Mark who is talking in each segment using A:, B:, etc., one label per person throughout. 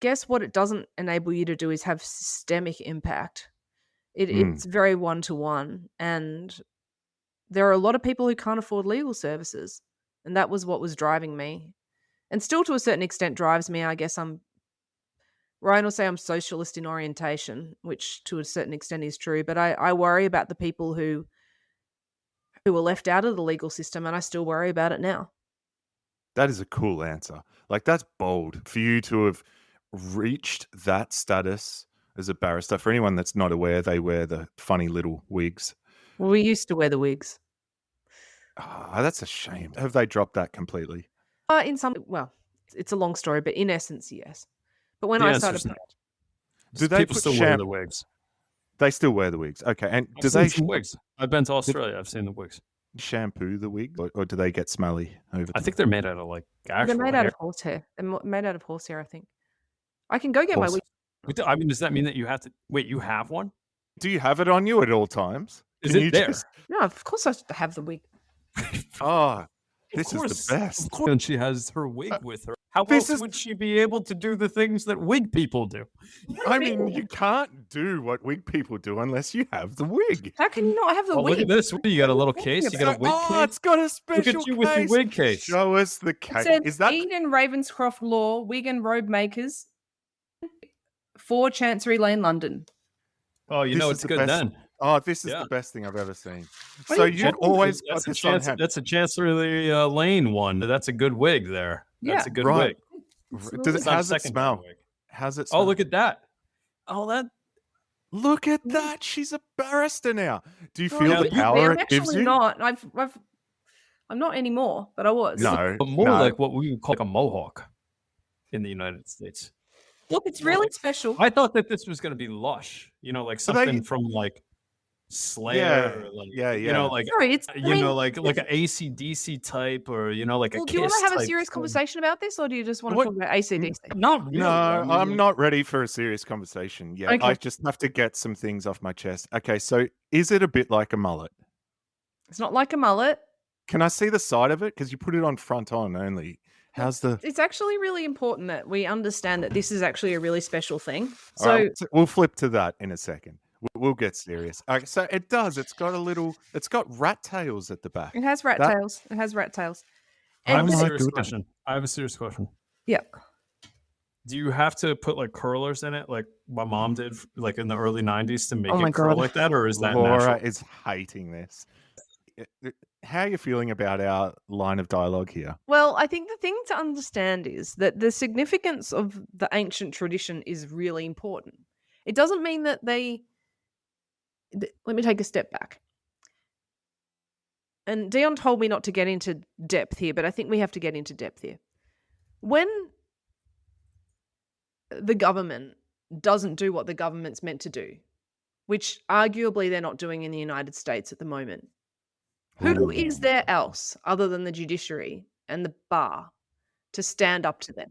A: guess what it doesn't enable you to do is have systemic impact. It's very one-to-one, and there are a lot of people who can't afford legal services, and that was what was driving me, and still to a certain extent drives me. I guess Ryan will say I'm socialist in orientation, which to a certain extent is true, but I worry about the people who were left out of the legal system, and I still worry about it now.
B: That is a cool answer. Like, that's bold for you to have reached that status as a barrister. For anyone that's not aware, they wear the funny little wigs.
A: Well, we used to wear the wigs.
B: That's a shame. Have they dropped that completely?
A: In some, well, it's a long story, but in essence, yes. But when I started,
B: do they
C: people still wear the wigs?
B: They still wear the wigs. Okay, and
C: do they some wigs? I've been to Australia. I've seen the wigs.
B: Shampoo the wig, or do they get smelly over?
C: I think they're made out of like actual.
A: They're made out of horsehair. They're made out of horsehair, I think. I can go get my wig.
C: I mean, does that mean that you have to wait? You have one?
B: Do you have it on you at all times?
C: Is it there?
A: No, of course I have the wig.
B: This is the best.
C: Of course, and she has her wig with her. How else would she be able to do the things that wig people do?
B: I mean, you can't do what wig people do unless you have the wig.
A: How can you not have the wig?
C: Look at this. You got a little case. You got a wig case.
B: Oh, it's got a special
C: Look at you
B: case.
C: with your wig case.
B: Show us the case.
A: Is that Eden Ravenscroft Law, Wig and Robe Makers, 4 Chancery Lane, London?
C: Oh, you know it's good then.
B: Oh, this is the best thing I've ever seen. So you've always got this on hand.
C: That's a Chancery Lane one. That's a good wig there. That's a good wig.
B: How's it smell? How's it smell?
C: Oh, look at that.
B: Look at that. She's a barrister now. Do you feel the power it gives you?
A: I'm actually not. I'm not anymore, but I was.
B: No.
C: But more like what we would call like a mohawk in the United States.
A: Look, it's really special.
C: I thought that this was going to be lush. You know, like something from like Slayer, you know, like like an AC/DC type, or like a Kiss.
A: Do you want to have a serious
C: thing.
A: conversation about this, or do you just want to talk about AC/DC?
C: No,
B: I'm not ready for a serious conversation yet. Okay. I just have to get some things off my chest. Okay, so is it a bit like a mullet?
A: It's not like a mullet.
B: Can I see the side of it? Because you put it on front on only. It's
A: actually really important that we understand that this is actually a really special thing. So
B: we'll flip to that in a second. We'll get serious. Okay, so it does. It's got rat tails at the back.
A: It has rat tails. It has rat tails.
C: I have a serious question.
A: Yeah.
C: Do you have to put like curlers in it, like my mom did, like in the early 90s, to make it curl like that, or is that
B: Laura
C: natural?
B: is hating this. How are you feeling about our line of dialogue here?
A: Well, I think the thing to understand is that the significance of the ancient tradition is really important. It doesn't mean that let me take a step back. And Dion told me not to get into depth here, but I think we have to get into depth here. When the government doesn't do what the government's meant to do, which arguably they're not doing in the United States at the moment, who is there else other than the judiciary and the bar to stand up to them?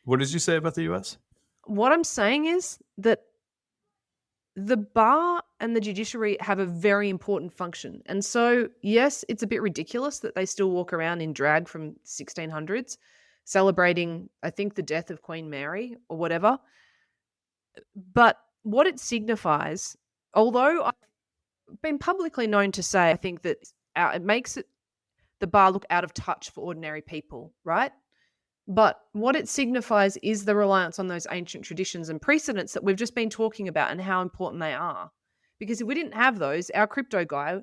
C: What did you say about the US?
A: What I'm saying is that the bar and the judiciary have a very important function. And so, yes, it's a bit ridiculous that they still walk around in drag from 1600s, celebrating, I think, the death of Queen Mary or whatever. But what it signifies, although I've been publicly known to say, I think that it makes the bar look out of touch for ordinary people, right? But what it signifies is the reliance on those ancient traditions and precedents that we've just been talking about and how important they are. Because if we didn't have those, our crypto guy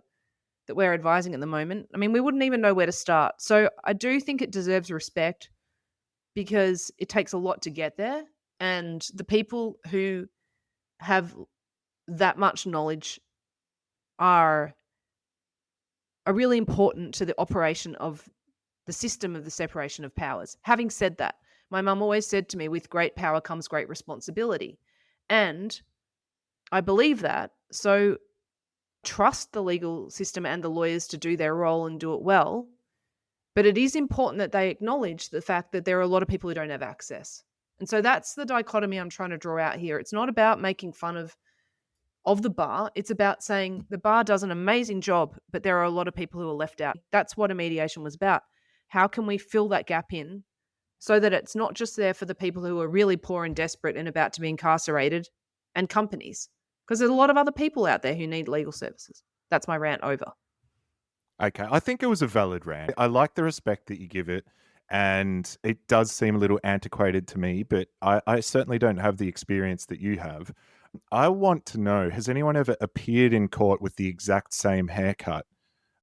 A: that we're advising at the moment, I mean, we wouldn't even know where to start. So I do think it deserves respect because it takes a lot to get there. And the people who have that much knowledge are really important to the operation of the system of the separation of powers. Having said that, my mum always said to me, with great power comes great responsibility. And I believe that. So trust the legal system and the lawyers to do their role and do it well. But it is important that they acknowledge the fact that there are a lot of people who don't have access. And so that's the dichotomy I'm trying to draw out here. It's not about making fun of the bar. It's about saying the bar does an amazing job, but there are a lot of people who are left out. That's what a mediation was about. How can we fill that gap in so that it's not just there for the people who are really poor and desperate and about to be incarcerated and companies. Because there's a lot of other people out there who need legal services. That's my rant over.
B: Okay, I think it was a valid rant. I like the respect that you give it, and it does seem a little antiquated to me, but I certainly don't have the experience that you have. I want to know, has anyone ever appeared in court with the exact same haircut